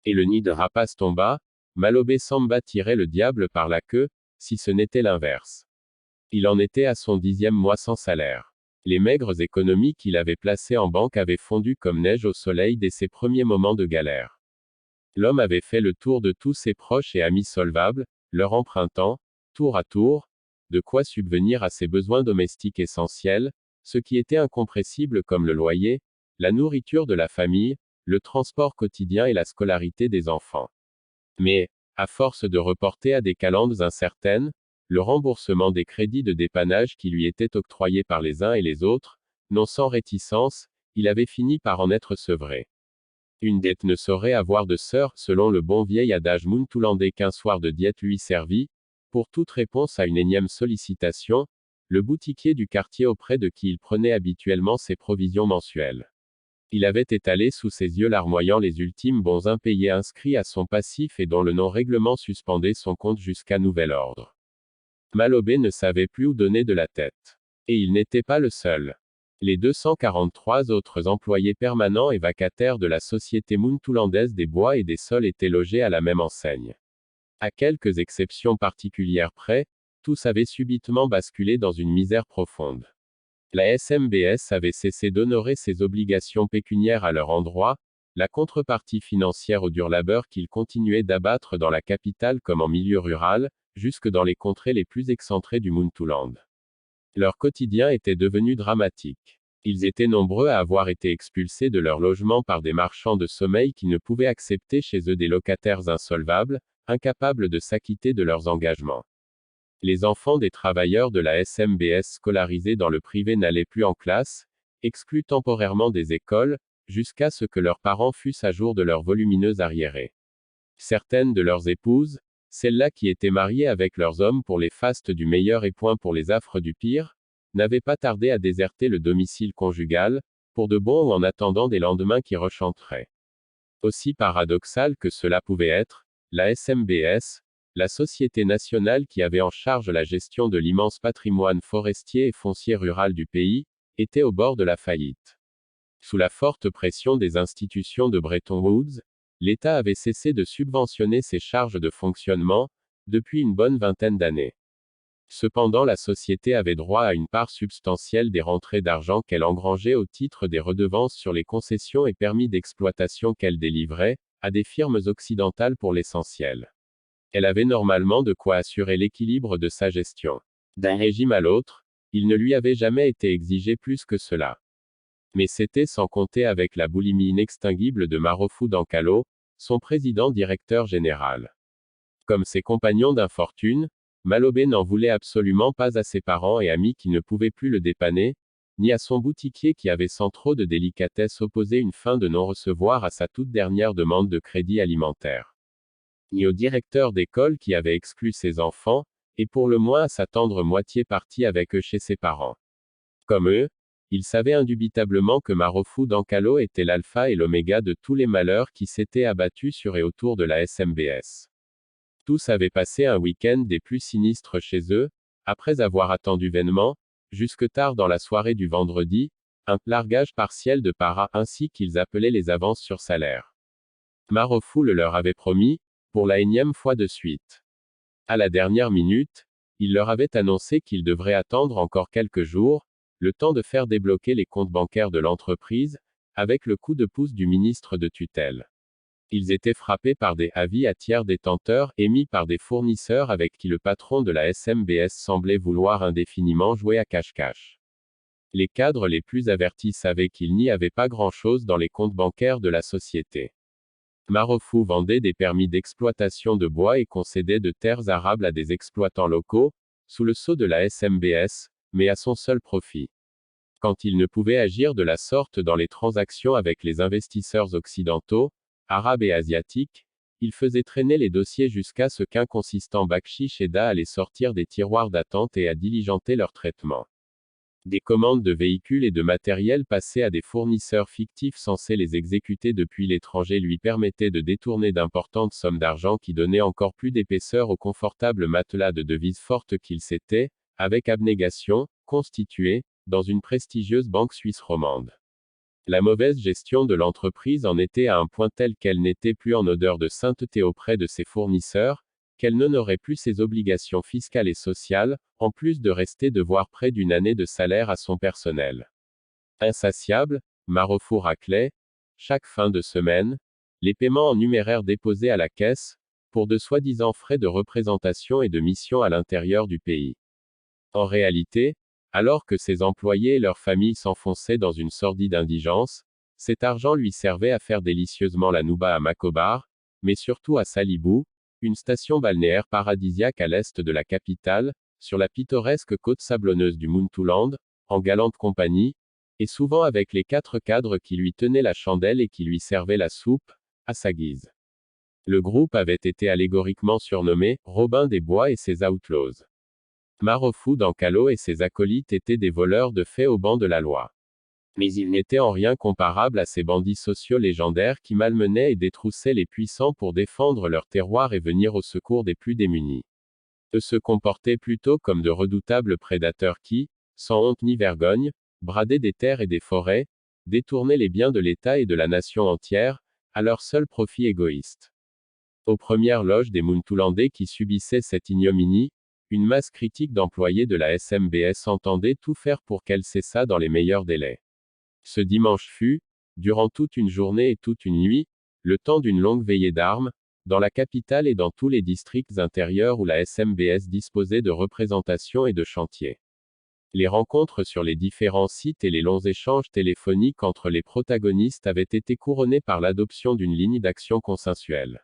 Et le nid de rapace tomba, Malobe Samba tirait le diable par la queue, si ce n'était l'inverse. Il en était à son 10e mois sans salaire. Les maigres économies qu'il avait placées en banque avaient fondu comme neige au soleil dès ses premiers moments de galère. L'homme avait fait le tour de tous ses proches et amis solvables, leur empruntant, tour à tour, de quoi subvenir à ses besoins domestiques essentiels, ce qui était incompressible comme le loyer, la nourriture de la famille, le transport quotidien et la scolarité des enfants. Mais, à force de reporter à des calendes incertaines, le remboursement des crédits de dépannage qui lui étaient octroyés par les uns et les autres, non sans réticence, il avait fini par en être sevré. Une dette ne saurait avoir de sœur, selon le bon vieil adage muntoulandais qu'un soir de diète lui servit, pour toute réponse à une énième sollicitation, le boutiquier du quartier auprès de qui il prenait habituellement ses provisions mensuelles. Il avait étalé sous ses yeux larmoyants les ultimes bons impayés inscrits à son passif et dont le non-règlement suspendait son compte jusqu'à nouvel ordre. Malobe ne savait plus où donner de la tête. Et il n'était pas le seul. Les 243 autres employés permanents et vacataires de la société muntoulandaise des bois et des sols étaient logés à la même enseigne. À quelques exceptions particulières près, tous avaient subitement basculé dans une misère profonde. La SMBS avait cessé d'honorer ses obligations pécuniaires à leur endroit, la contrepartie financière au dur labeur qu'ils continuaient d'abattre dans la capitale comme en milieu rural, jusque dans les contrées les plus excentrées du Muntouland. Leur quotidien était devenu dramatique. Ils étaient nombreux à avoir été expulsés de leur logement par des marchands de sommeil qui ne pouvaient accepter chez eux des locataires insolvables, incapables de s'acquitter de leurs engagements. Les enfants des travailleurs de la SMBS scolarisés dans le privé n'allaient plus en classe, exclus temporairement des écoles, jusqu'à ce que leurs parents fussent à jour de leurs volumineux arriérés. Certaines de leurs épouses, celles-là qui étaient mariées avec leurs hommes pour les fastes du meilleur et point pour les affres du pire, n'avaient pas tardé à déserter le domicile conjugal, pour de bon ou en attendant des lendemains qui rechanteraient. Aussi paradoxal que cela pouvait être, la SMBS, la société nationale qui avait en charge la gestion de l'immense patrimoine forestier et foncier rural du pays, était au bord de la faillite. Sous la forte pression des institutions de Bretton Woods, l'État avait cessé de subventionner ses charges de fonctionnement, depuis une bonne vingtaine d'années. Cependant, la société avait droit à une part substantielle des rentrées d'argent qu'elle engrangeait au titre des redevances sur les concessions et permis d'exploitation qu'elle délivrait, à des firmes occidentales pour l'essentiel. Elle avait normalement de quoi assurer l'équilibre de sa gestion. D'un régime à l'autre, il ne lui avait jamais été exigé plus que cela. Mais c'était sans compter avec la boulimie inextinguible de Marofou Dankalo, son président-directeur général. Comme ses compagnons d'infortune, Malobe n'en voulait absolument pas à ses parents et amis qui ne pouvaient plus le dépanner, ni à son boutiquier qui avait sans trop de délicatesse opposé une fin de non-recevoir à sa toute dernière demande de crédit alimentaire. Ni au directeur d'école qui avait exclu ses enfants, et pour le moins à sa tendre moitié partie avec eux chez ses parents. Comme eux, il savait indubitablement que Marofou Dankalo était l'alpha et l'oméga de tous les malheurs qui s'étaient abattus sur et autour de la SMBS. Tous avaient passé un week-end des plus sinistres chez eux, après avoir attendu vainement, jusque tard dans la soirée du vendredi, un largage partiel de para ainsi qu'ils appelaient les avances sur salaire. Marofou le leur avait promis, pour la énième fois de suite. À la dernière minute, il leur avait annoncé qu'ils devraient attendre encore quelques jours, le temps de faire débloquer les comptes bancaires de l'entreprise, avec le coup de pouce du ministre de tutelle. Ils étaient frappés par des avis à tiers détenteurs émis par des fournisseurs avec qui le patron de la SMBS semblait vouloir indéfiniment jouer à cache-cache. Les cadres les plus avertis savaient qu'il n'y avait pas grand-chose dans les comptes bancaires de la société. Marofou vendait des permis d'exploitation de bois et concédait de terres arables à des exploitants locaux, sous le sceau de la SMBS, mais à son seul profit. Quand il ne pouvait agir de la sorte dans les transactions avec les investisseurs occidentaux, arabes et asiatiques, il faisait traîner les dossiers jusqu'à ce qu'un consistant Bakshi aidât à les sortir des tiroirs d'attente et à diligenter leur traitement. Des commandes de véhicules et de matériel passées à des fournisseurs fictifs censés les exécuter depuis l'étranger lui permettaient de détourner d'importantes sommes d'argent qui donnaient encore plus d'épaisseur au confortable matelas de devises fortes qu'il s'était, avec abnégation, constitué, dans une prestigieuse banque suisse romande. La mauvaise gestion de l'entreprise en était à un point tel qu'elle n'était plus en odeur de sainteté auprès de ses fournisseurs, qu'elle n'honorait plus ses obligations fiscales et sociales, en plus de rester devoir près d'une année de salaire à son personnel. Insatiable, Marofo raclait, chaque fin de semaine, les paiements en numéraire déposés à la caisse, pour de soi-disant frais de représentation et de mission à l'intérieur du pays. En réalité, alors que ses employés et leurs familles s'enfonçaient dans une sordide indigence, cet argent lui servait à faire délicieusement la nouba à Macobar, mais surtout à Salibou, une station balnéaire paradisiaque à l'est de la capitale, sur la pittoresque côte sablonneuse du Muntouland, en galante compagnie, et souvent avec les 4 cadres qui lui tenaient la chandelle et qui lui servaient la soupe, à sa guise. Le groupe avait été allégoriquement surnommé Robin des Bois et ses Outlaws. Marofo d'Ankalo et ses acolytes étaient des voleurs de fait au banc de la loi. Mais ils n'étaient en rien comparables à ces bandits sociaux légendaires qui malmenaient et détroussaient les puissants pour défendre leur terroir et venir au secours des plus démunis. Eux se comportaient plutôt comme de redoutables prédateurs qui, sans honte ni vergogne, bradaient des terres et des forêts, détournaient les biens de l'État et de la nation entière, à leur seul profit égoïste. Aux premières loges des Muntoulandais qui subissaient cette ignominie, une masse critique d'employés de la SMBS entendait tout faire pour qu'elle cessât dans les meilleurs délais. Ce dimanche fut, durant toute une journée et toute une nuit, le temps d'une longue veillée d'armes, dans la capitale et dans tous les districts intérieurs où la SMBS disposait de représentations et de chantiers. Les rencontres sur les différents sites et les longs échanges téléphoniques entre les protagonistes avaient été couronnés par l'adoption d'une ligne d'action consensuelle.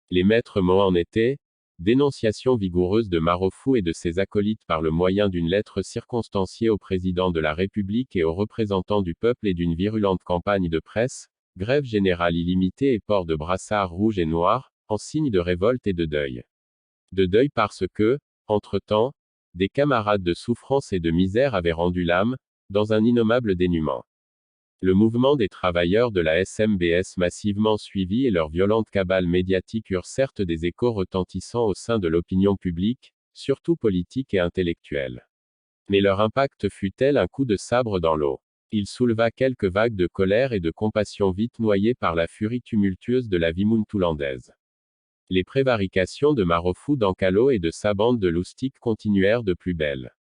Les maîtres mots en étaient: dénonciation vigoureuse de Marofo et de ses acolytes par le moyen d'une lettre circonstanciée au président de la République et aux représentants du peuple et d'une virulente campagne de presse, grève générale illimitée et port de brassards rouges et noirs, en signe de révolte et de deuil. De deuil parce que, entre-temps, des camarades de souffrance et de misère avaient rendu l'âme, dans un innommable dénuement. Le mouvement des travailleurs de la SMBS massivement suivi et leurs violentes cabales médiatiques eurent certes des échos retentissants au sein de l'opinion publique, surtout politique et intellectuelle. Mais leur impact fut tel un coup de sabre dans l'eau. Il souleva quelques vagues de colère et de compassion vite noyées par la furie tumultueuse de la vie muntoulandaise. Les prévarications de Marofo d'Ankalo et de sa bande de loustiques continuèrent de plus belle.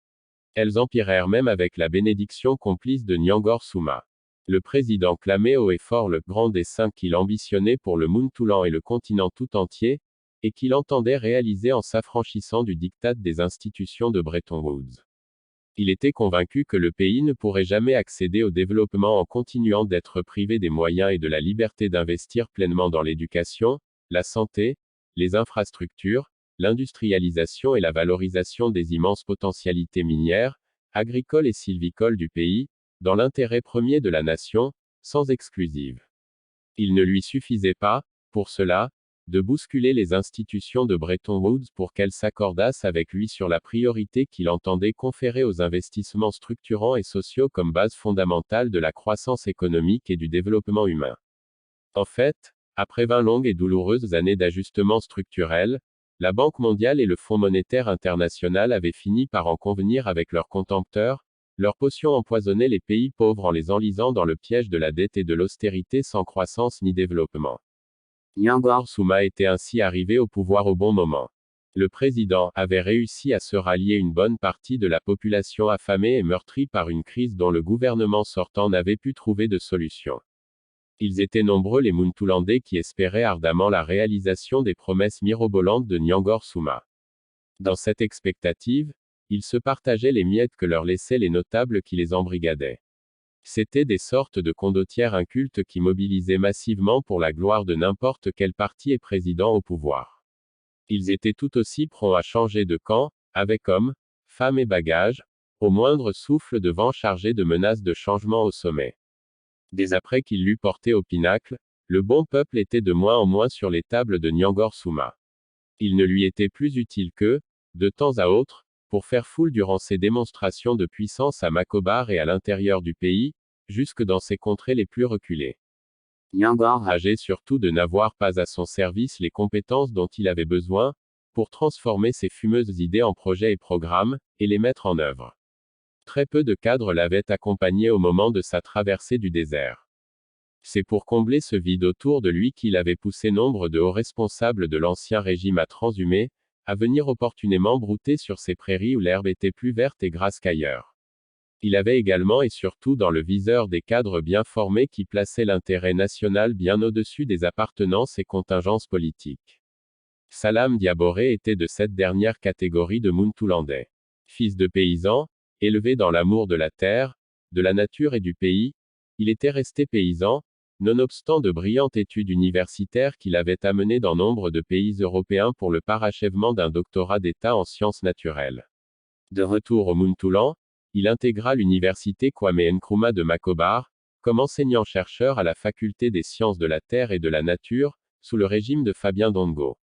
Elles empirèrent même avec la bénédiction complice de Nyangor Souma. Le président clamait haut et fort le grand dessein qu'il ambitionnait pour le Muntouland et le continent tout entier, et qu'il entendait réaliser en s'affranchissant du diktat des institutions de Bretton Woods. Il était convaincu que le pays ne pourrait jamais accéder au développement en continuant d'être privé des moyens et de la liberté d'investir pleinement dans l'éducation, la santé, les infrastructures, l'industrialisation et la valorisation des immenses potentialités minières, agricoles et sylvicoles du pays, dans l'intérêt premier de la nation, sans exclusive. Il ne lui suffisait pas, pour cela, de bousculer les institutions de Bretton Woods pour qu'elles s'accordassent avec lui sur la priorité qu'il entendait conférer aux investissements structurants et sociaux comme base fondamentale de la croissance économique et du développement humain. En fait, après 20 longues et douloureuses années d'ajustement structurel, la Banque mondiale et le Fonds monétaire international avaient fini par en convenir avec leurs contempteurs. Leur potion empoisonnait les pays pauvres en les enlisant dans le piège de la dette et de l'austérité sans croissance ni développement. Nyangor Souma était ainsi arrivé au pouvoir au bon moment. Le président avait réussi à se rallier une bonne partie de la population affamée et meurtrie par une crise dont le gouvernement sortant n'avait pu trouver de solution. Ils étaient nombreux les Muntoulandais qui espéraient ardemment la réalisation des promesses mirobolantes de Nyangor Souma. Dans cette expectative, ils se partageaient les miettes que leur laissaient les notables qui les embrigadaient. C'étaient des sortes de condottières incultes qui mobilisaient massivement pour la gloire de n'importe quel parti et président au pouvoir. Ils étaient tout aussi prompts à changer de camp, avec hommes, femmes et bagages, au moindre souffle de vent chargé de menaces de changement au sommet. Dès après qu'il l'eut porté au pinacle, le bon peuple était de moins en moins sur les tables de Nyangor Souma. Il ne lui était plus utile que, de temps à autre, pour faire foule durant ses démonstrations de puissance à Macobar et à l'intérieur du pays, jusque dans ses contrées les plus reculées. Nyangor rageait surtout de n'avoir pas à son service les compétences dont il avait besoin, pour transformer ses fumeuses idées en projets et programmes, et les mettre en œuvre. Très peu de cadres l'avaient accompagné au moment de sa traversée du désert. C'est pour combler ce vide autour de lui qu'il avait poussé nombre de hauts responsables de l'ancien régime à transhumer, à venir opportunément brouter sur ces prairies où l'herbe était plus verte et grasse qu'ailleurs. Il avait également et surtout dans le viseur des cadres bien formés qui plaçaient l'intérêt national bien au-dessus des appartenances et contingences politiques. Salam Diaboré était de cette dernière catégorie de Muntoulandais. Fils de paysan, élevé dans l'amour de la terre, de la nature et du pays, il était resté paysan, nonobstant de brillantes études universitaires qu'il avait amenées dans nombre de pays européens pour le parachèvement d'un doctorat d'État en sciences naturelles. De retour au Muntouland, il intégra l'université Kwame Nkrumah de Makobar, comme enseignant-chercheur à la faculté des sciences de la terre et de la nature, sous le régime de Fabien Ndongo.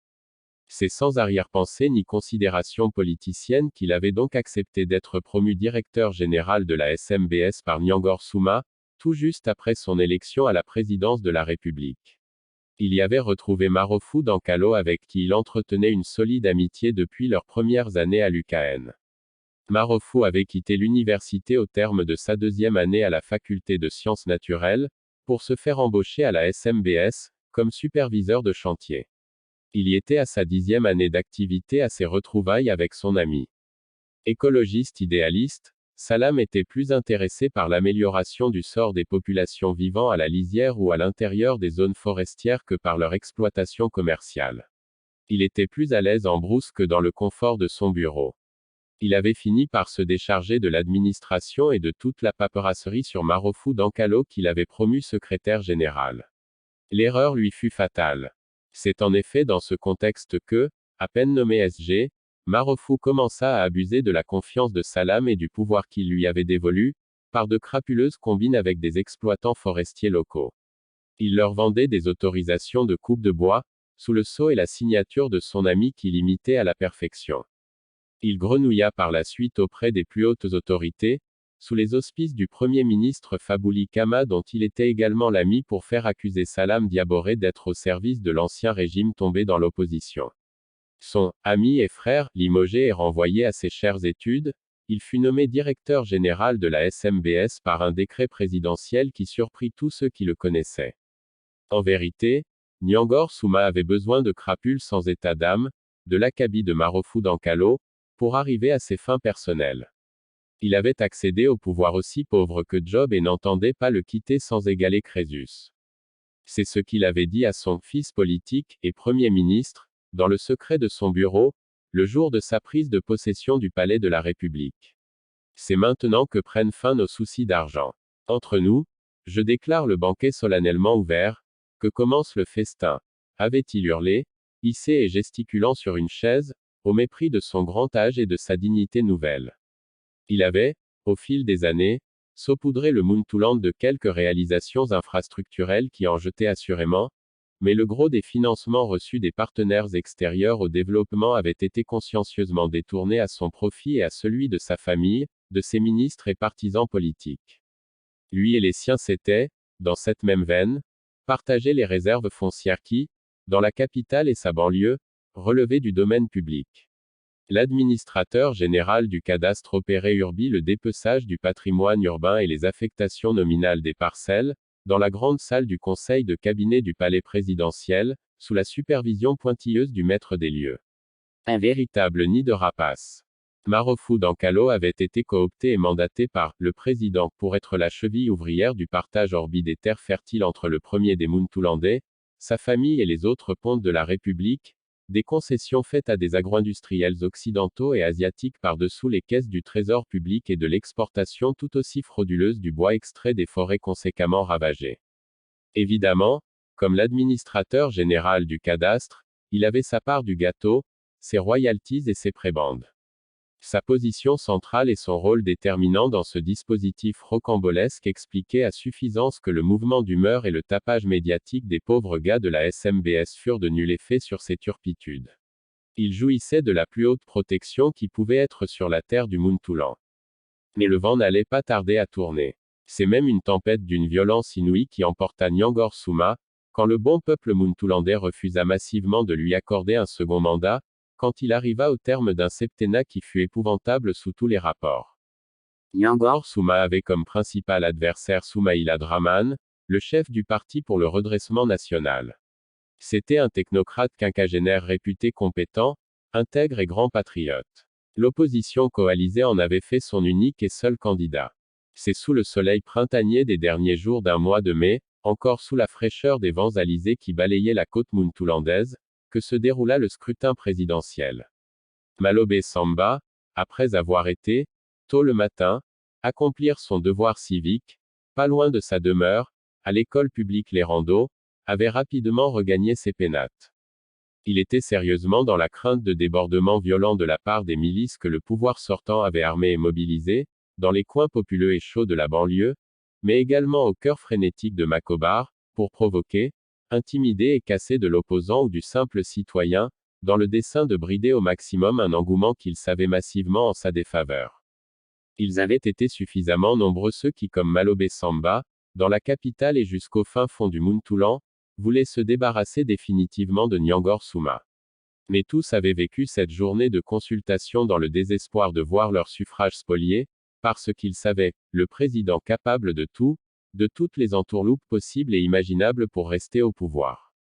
C'est sans arrière-pensée ni considération politicienne qu'il avait donc accepté d'être promu directeur général de la SMBS par Nyangor Souma, tout juste après son élection à la présidence de la République. Il y avait retrouvé Marofou Dankalo avec qui il entretenait une solide amitié depuis leurs premières années à l'UKN. Marofou avait quitté l'université au terme de sa deuxième année à la faculté de sciences naturelles, pour se faire embaucher à la SMBS, comme superviseur de chantier. Il y était à sa 10e année d'activité à ses retrouvailles avec son ami. Écologiste idéaliste, Salam était plus intéressé par l'amélioration du sort des populations vivant à la lisière ou à l'intérieur des zones forestières que par leur exploitation commerciale. Il était plus à l'aise en brousse que dans le confort de son bureau. Il avait fini par se décharger de l'administration et de toute la paperasserie sur Marofou Dankalo qu'il avait promu secrétaire général. L'erreur lui fut fatale. C'est en effet dans ce contexte que, à peine nommé SG, Marofou commença à abuser de la confiance de Salam et du pouvoir qu'il lui avait dévolu, par de crapuleuses combines avec des exploitants forestiers locaux. Il leur vendait des autorisations de coupe de bois, sous le sceau et la signature de son ami qu'il imitait à la perfection. Il grenouilla par la suite auprès des plus hautes autorités, sous les auspices du Premier ministre Fabouli Kama dont il était également l'ami pour faire accuser Salam Diaboré d'être au service de l'ancien régime tombé dans l'opposition. Son ami et frère, limogé et renvoyé à ses chères études, il fut nommé directeur général de la SMBS par un décret présidentiel qui surprit tous ceux qui le connaissaient. En vérité, Nyangor Souma avait besoin de crapules sans état d'âme, de l'acabit de Marofou Dankalo, pour arriver à ses fins personnelles. Il avait accédé au pouvoir aussi pauvre que Job et n'entendait pas le quitter sans égaler Crésus. C'est ce qu'il avait dit à son fils politique et Premier ministre, dans le secret de son bureau, le jour de sa prise de possession du palais de la République. C'est maintenant que prennent fin nos soucis d'argent. Entre nous, je déclare le banquet solennellement ouvert, que commence le festin, avait-il hurlé, hissé et gesticulant sur une chaise, au mépris de son grand âge et de sa dignité nouvelle. Il avait, au fil des années, saupoudré le Muntouland de quelques réalisations infrastructurelles qui en jetaient assurément, mais le gros des financements reçus des partenaires extérieurs au développement avait été consciencieusement détourné à son profit et à celui de sa famille, de ses ministres et partisans politiques. Lui et les siens s'étaient, dans cette même veine, partagé les réserves foncières qui, dans la capitale et sa banlieue, relevaient du domaine public. L'administrateur général du cadastre opérait urbi le dépeçage du patrimoine urbain et les affectations nominales des parcelles, dans la grande salle du conseil de cabinet du palais présidentiel, sous la supervision pointilleuse du maître des lieux. Un véritable nid de rapaces. Marofou Dankalo avait été coopté et mandaté par le président pour être la cheville ouvrière du partage orbi des terres fertiles entre le premier des Muntoulandais, sa famille et les autres pontes de la République, des concessions faites à des agro-industriels occidentaux et asiatiques par-dessous les caisses du trésor public et de l'exportation tout aussi frauduleuse du bois extrait des forêts conséquemment ravagées. Évidemment, comme l'administrateur général du cadastre, il avait sa part du gâteau, ses royalties et ses prébendes. Sa position centrale et son rôle déterminant dans ce dispositif rocambolesque expliquaient à suffisance que le mouvement d'humeur et le tapage médiatique des pauvres gars de la SMBS furent de nul effet sur ses turpitudes. Il jouissait de la plus haute protection qui pouvait être sur la terre du Muntouland. Mais le vent n'allait pas tarder à tourner. C'est même une tempête d'une violence inouïe qui emporta Nyangor Souma, quand le bon peuple muntoulandais refusa massivement de lui accorder un second mandat, quand il arriva au terme d'un septennat qui fut épouvantable sous tous les rapports. Nyangor Souma avait comme principal adversaire Soumaïla Draman, le chef du Parti pour le redressement national. C'était un technocrate quinquagénaire réputé compétent, intègre et grand patriote. L'opposition coalisée en avait fait son unique et seul candidat. C'est sous le soleil printanier des derniers jours d'un mois de mai, encore sous la fraîcheur des vents alizés qui balayaient la côte muntoulandaise, que se déroula le scrutin présidentiel. Malobe Samba, après avoir été, tôt le matin, accomplir son devoir civique, pas loin de sa demeure, à l'école publique Les Randos, avait rapidement regagné ses pénates. Il était sérieusement dans la crainte de débordements violents de la part des milices que le pouvoir sortant avait armées et mobilisées, dans les coins populeux et chauds de la banlieue, mais également au cœur frénétique de Macobar, pour provoquer, intimider et casser de l'opposant ou du simple citoyen, dans le dessein de brider au maximum un engouement qu'ils savaient massivement en sa défaveur. Ils avaient été suffisamment nombreux ceux qui, comme Malobe Samba, dans la capitale et jusqu'au fin fond du Muntoulan, voulaient se débarrasser définitivement de Nyangor Souma. Mais tous avaient vécu cette journée de consultation dans le désespoir de voir leur suffrage spolié, parce qu'ils savaient, le président capable de tout, de toutes les entourloupes possibles et imaginables pour rester au pouvoir.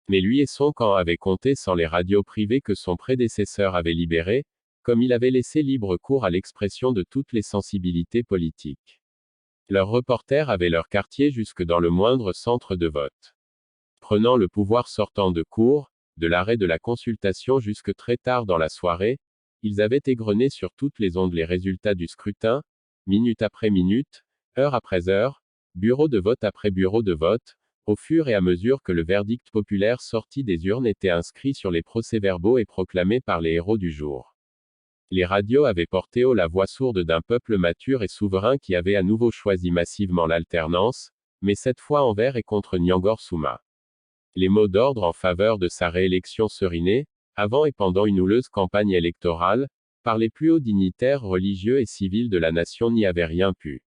Mais lui et son camp avaient compté sans les radios privées que son prédécesseur avait libérées, comme il avait laissé libre cours à l'expression de toutes les sensibilités politiques. Leurs reporters avaient leur quartier jusque dans le moindre centre de vote. Prenant le pouvoir sortant de court, de l'arrêt de la consultation jusque très tard dans la soirée, ils avaient égrené sur toutes les ondes les résultats du scrutin, minute après minute, heure après heure, bureau de vote après bureau de vote, au fur et à mesure que le verdict populaire sorti des urnes était inscrit sur les procès-verbaux et proclamé par les héros du jour. Les radios avaient porté haut la voix sourde d'un peuple mature et souverain qui avait à nouveau choisi massivement l'alternance, mais cette fois envers et contre Nyangor Souma. Les mots d'ordre en faveur de sa réélection serinés, avant et pendant une houleuse campagne électorale, par les plus hauts dignitaires religieux et civils de la nation n'y avaient rien pu.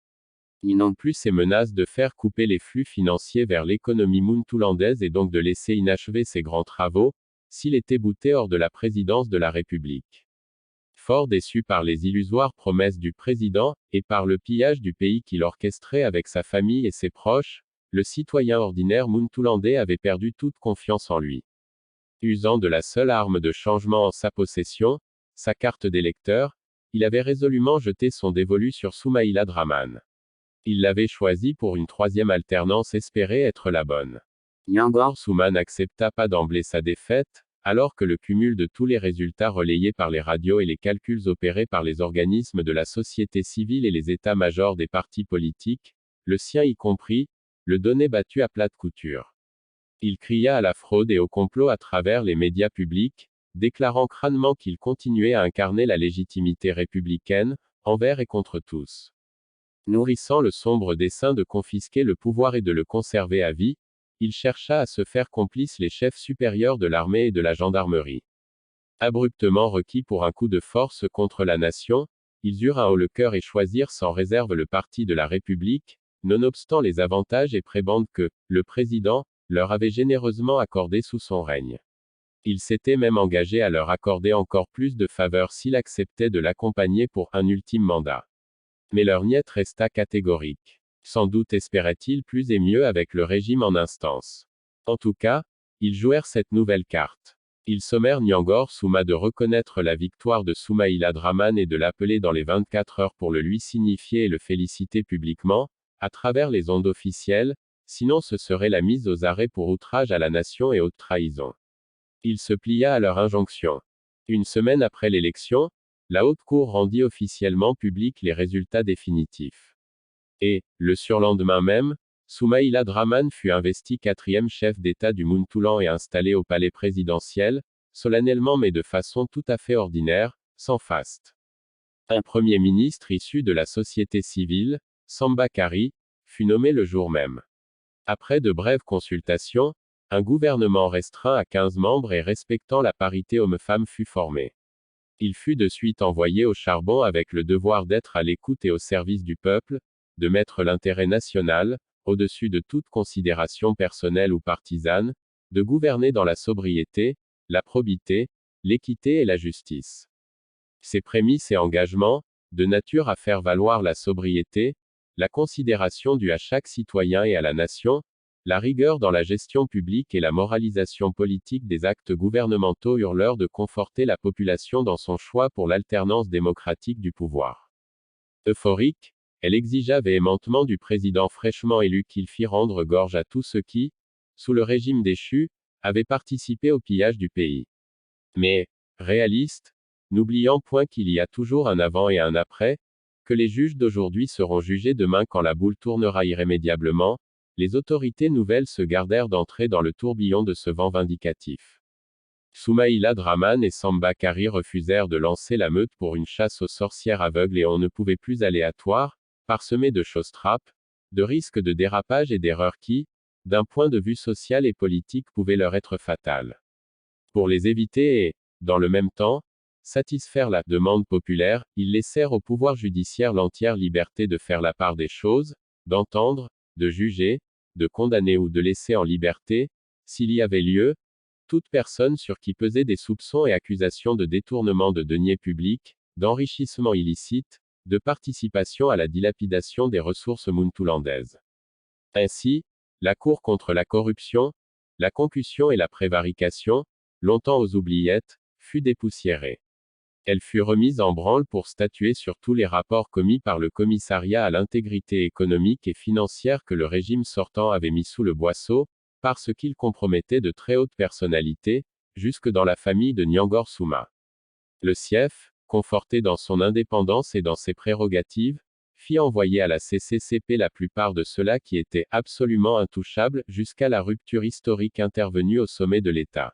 Ni non plus ces menaces de faire couper les flux financiers vers l'économie muntoulandaise et donc de laisser inachever ses grands travaux, s'il était bouté hors de la présidence de la République. Fort déçu par les illusoires promesses du président, et par le pillage du pays qu'il orchestrait avec sa famille et ses proches, le citoyen ordinaire muntoulandais avait perdu toute confiance en lui. Usant de la seule arme de changement en sa possession, sa carte d'électeur, il avait résolument jeté son dévolu sur Soumaïla Draman. Il l'avait choisi pour une troisième alternance espérée être la bonne. Nyangor Souma n'accepta pas d'emblée sa défaite, alors que le cumul de tous les résultats relayés par les radios et les calculs opérés par les organismes de la société civile et les états-majors des partis politiques, le sien y compris, le donnait battu à plate couture. Il cria à la fraude et au complot à travers les médias publics, déclarant crânement qu'il continuait à incarner la légitimité républicaine, envers et contre tous. Nourrissant le sombre dessein de confisquer le pouvoir et de le conserver à vie, il chercha à se faire complice les chefs supérieurs de l'armée et de la gendarmerie. Abruptement requis pour un coup de force contre la nation, ils eurent un haut le cœur et choisirent sans réserve le parti de la République, nonobstant les avantages et prébendes que, le président, leur avait généreusement accordés sous son règne. Il s'était même engagé à leur accorder encore plus de faveurs s'il acceptait de l'accompagner pour un ultime mandat. Mais leur niette resta catégorique. Sans doute espérait-il plus et mieux avec le régime en instance. En tout cas, ils jouèrent cette nouvelle carte. Ils sommèrent Nyangor Souma de reconnaître la victoire de Soumaïla Draman et de l'appeler dans les 24 heures pour le lui signifier et le féliciter publiquement, à travers les ondes officielles, sinon ce serait la mise aux arrêts pour outrage à la nation et haute trahison. Il se plia à leur injonction. Une semaine après l'élection, la Haute Cour rendit officiellement publics les résultats définitifs. Et, le surlendemain même, Soumaïla Draman fut investi quatrième chef d'État du Muntoulan et installé au palais présidentiel, solennellement mais de façon tout à fait ordinaire, sans faste. Un premier ministre issu de la société civile, Samba Kari, fut nommé le jour même. Après de brèves consultations, un gouvernement restreint à 15 membres et respectant la parité homme-femme fut formé. Il fut de suite envoyé au charbon avec le devoir d'être à l'écoute et au service du peuple, de mettre l'intérêt national, au-dessus de toute considération personnelle ou partisane, de gouverner dans la sobriété, la probité, l'équité et la justice. Ces prémices et engagements, de nature à faire valoir la sobriété, la considération due à chaque citoyen et à la nation, la rigueur dans la gestion publique et la moralisation politique des actes gouvernementaux eurent l'heure de conforter la population dans son choix pour l'alternance démocratique du pouvoir. Euphorique, elle exigea véhémentement du président fraîchement élu qu'il fît rendre gorge à tous ceux qui, sous le régime déchu, avaient participé au pillage du pays. Mais, réaliste, n'oubliant point qu'il y a toujours un avant et un après, que les juges d'aujourd'hui seront jugés demain quand la boule tournera irrémédiablement, les autorités nouvelles se gardèrent d'entrer dans le tourbillon de ce vent vindicatif. Soumaïla Draman et Samba Kari refusèrent de lancer la meute pour une chasse aux sorcières aveugles et on ne pouvait plus aléatoire, parsemé de choses trappes, de risques de dérapage et d'erreurs qui, d'un point de vue social et politique pouvaient leur être fatales. Pour les éviter et, dans le même temps, satisfaire la demande populaire, ils laissèrent au pouvoir judiciaire l'entière liberté de faire la part des choses, d'entendre, de juger, de condamner ou de laisser en liberté, s'il y avait lieu, toute personne sur qui pesaient des soupçons et accusations de détournement de deniers publics, d'enrichissement illicite, de participation à la dilapidation des ressources muntoulandaises. Ainsi, la Cour contre la corruption, la concussion et la prévarication, longtemps aux oubliettes, fut dépoussiérée. Elle fut remise en branle pour statuer sur tous les rapports commis par le commissariat à l'intégrité économique et financière que le régime sortant avait mis sous le boisseau, parce qu'ils compromettaient de très hautes personnalités, jusque dans la famille de Nyangor Souma. Le SIEF, conforté dans son indépendance et dans ses prérogatives, fit envoyer à la CCCP la plupart de ceux-là qui étaient absolument intouchables, jusqu'à la rupture historique intervenue au sommet de l'État.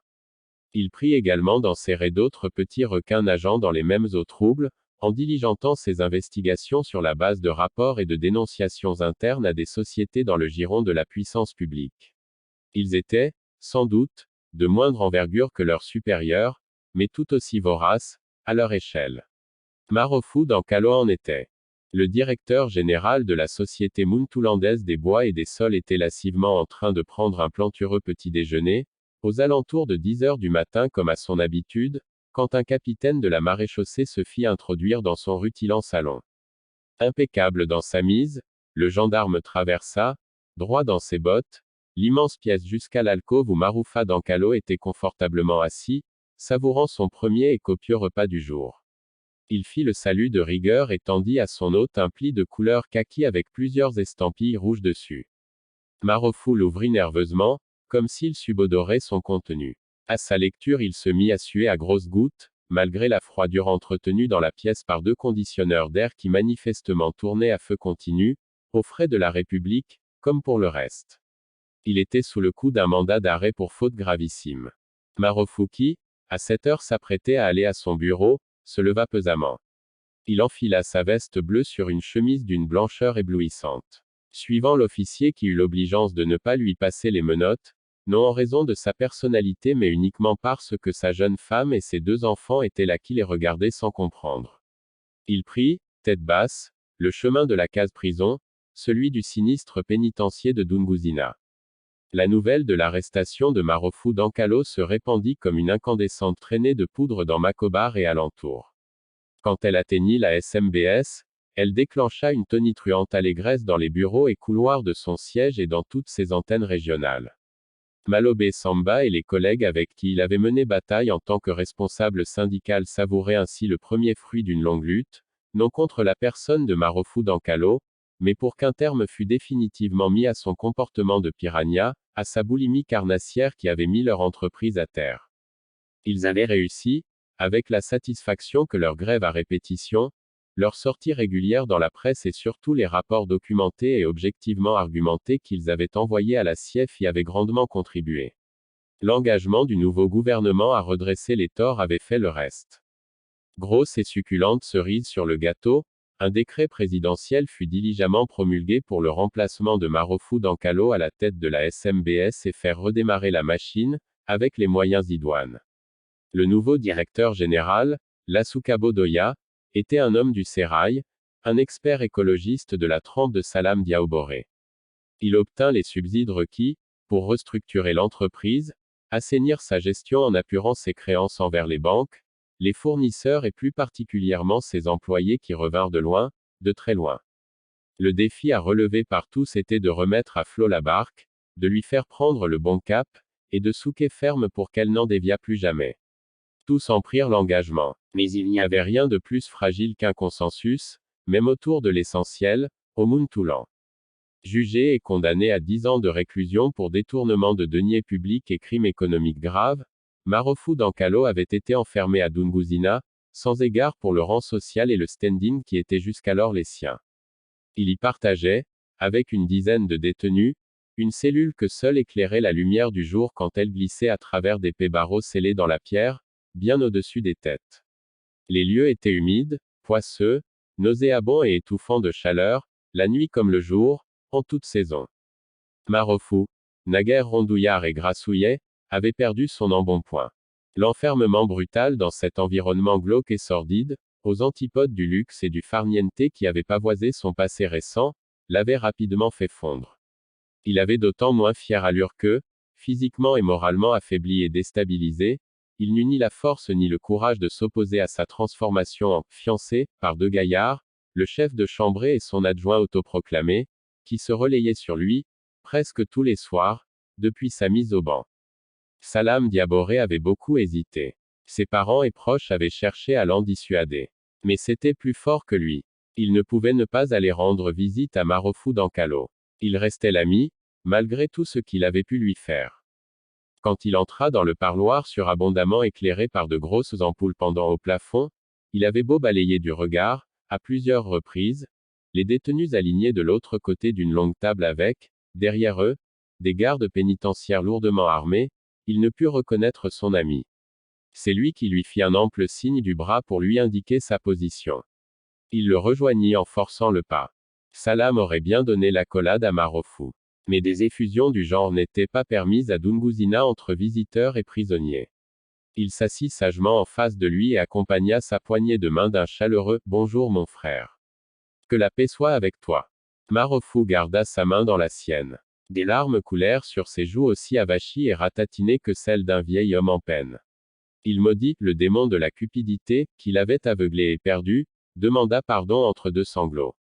Il prit également d'enserrer d'autres petits requins nageant dans les mêmes eaux troubles, en diligentant ses investigations sur la base de rapports et de dénonciations internes à des sociétés dans le giron de la puissance publique. Ils étaient, sans doute, de moindre envergure que leurs supérieurs, mais tout aussi voraces, à leur échelle. Marofou Dankalo en était. Le directeur général de la Société muntoulandaise des bois et des sols était lascivement en train de prendre un plantureux petit déjeuner, aux alentours de 10 heures du matin comme à son habitude, quand un capitaine de la maréchaussée se fit introduire dans son rutilant salon. Impeccable dans sa mise, le gendarme traversa, droit dans ses bottes, l'immense pièce jusqu'à l'alcôve où Maroufa Dankalo était confortablement assis, savourant son premier et copieux repas du jour. Il fit le salut de rigueur et tendit à son hôte un pli de couleur kaki avec plusieurs estampilles rouges dessus. Marofou l'ouvrit nerveusement, comme s'il subodorait son contenu. À sa lecture il se mit à suer à grosses gouttes, malgré la froidure entretenue dans la pièce par 2 conditionneurs d'air qui manifestement tournaient à feu continu, aux frais de la République, comme pour le reste. Il était sous le coup d'un mandat d'arrêt pour faute gravissime. Marofou qui, à cette heure s'apprêtait à aller à son bureau, se leva pesamment. Il enfila sa veste bleue sur une chemise d'une blancheur éblouissante. Suivant l'officier qui eut l'obligeance de ne pas lui passer les menottes, non en raison de sa personnalité mais uniquement parce que sa jeune femme et ses 2 enfants étaient là qui les regardaient sans comprendre. Il prit, tête basse, le chemin de la case-prison, celui du sinistre pénitencier de Dunguzina. La nouvelle de l'arrestation de Marofou Dankalo se répandit comme une incandescente traînée de poudre dans Macobar et alentour. Quand elle atteignit la SMBS, elle déclencha une tonitruante allégresse dans les bureaux et couloirs de son siège et dans toutes ses antennes régionales. Malobe Samba et les collègues avec qui il avait mené bataille en tant que responsable syndical savouraient ainsi le premier fruit d'une longue lutte, non contre la personne de Marofou Dankalo, mais pour qu'un terme fût définitivement mis à son comportement de piranha, à sa boulimie carnassière qui avait mis leur entreprise à terre. Ils avaient réussi, avec la satisfaction que leur grève à répétition, leur sortie régulière dans la presse et surtout les rapports documentés et objectivement argumentés qu'ils avaient envoyés à la SIEF y avaient grandement contribué. L'engagement du nouveau gouvernement à redresser les torts avait fait le reste. Grosse et succulente cerise sur le gâteau, un décret présidentiel fut diligemment promulgué pour le remplacement de Marofou Dankalo à la tête de la SMBS et faire redémarrer la machine, avec les moyens idoines. Le nouveau directeur général, Lasukabo Doya, était un homme du sérail, un expert écologiste de la trempe de Salam Diaoboré. Il obtint les subsides requis, pour restructurer l'entreprise, assainir sa gestion en apurant ses créances envers les banques, les fournisseurs et plus particulièrement ses employés qui revinrent de loin, de très loin. Le défi à relever par tous était de remettre à flot la barque, de lui faire prendre le bon cap, et de souquer ferme pour qu'elle n'en déviât plus jamais. Tous en prirent l'engagement. Mais il n'y avait rien de plus fragile qu'un consensus, même autour de l'essentiel, au Muntoulan. Jugé et condamné à 10 ans de réclusion pour détournement de deniers publics et crimes économiques graves, Marofou Dankalo avait été enfermé à Dunguzina, sans égard pour le rang social et le standing qui étaient jusqu'alors les siens. Il y partageait, avec une dizaine de détenus, une cellule que seule éclairait la lumière du jour quand elle glissait à travers des barreaux scellés dans la pierre, bien au-dessus des têtes. Les lieux étaient humides, poisseux, nauséabonds et étouffants de chaleur, la nuit comme le jour, en toute saison. Marofou, naguère rondouillard et grassouillet, avait perdu son embonpoint. L'enfermement brutal dans cet environnement glauque et sordide, aux antipodes du luxe et du farniente qui avait pavoisé son passé récent, l'avait rapidement fait fondre. Il avait d'autant moins fière allure que, physiquement et moralement affaibli et déstabilisé, il n'eut ni la force ni le courage de s'opposer à sa transformation en fiancé par deux gaillards, le chef de chambrée et son adjoint autoproclamé, qui se relayaient sur lui, presque tous les soirs, depuis sa mise au banc. Salam Diaboré avait beaucoup hésité. Ses parents et proches avaient cherché à l'en dissuader. Mais c'était plus fort que lui. Il ne pouvait ne pas aller rendre visite à Marofou Dankalo. Il restait l'ami, malgré tout ce qu'il avait pu lui faire. Quand il entra dans le parloir surabondamment éclairé par de grosses ampoules pendant au plafond, il avait beau balayer du regard, à plusieurs reprises, les détenus alignés de l'autre côté d'une longue table avec, derrière eux, des gardes pénitentiaires lourdement armés, il ne put reconnaître son ami. C'est lui qui lui fit un ample signe du bras pour lui indiquer sa position. Il le rejoignit en forçant le pas. Salam aurait bien donné l'accolade à Marofou. Mais des effusions du genre n'étaient pas permises à Dunguzina entre visiteurs et prisonniers. Il s'assit sagement en face de lui et accompagna sa poignée de main d'un chaleureux « Bonjour mon frère. Que la paix soit avec toi. » Marofou garda sa main dans la sienne. Des larmes coulèrent sur ses joues aussi avachies et ratatinées que celles d'un vieil homme en peine. Il maudit le démon de la cupidité, qui l'avait aveuglé et perdu, demanda pardon entre deux sanglots.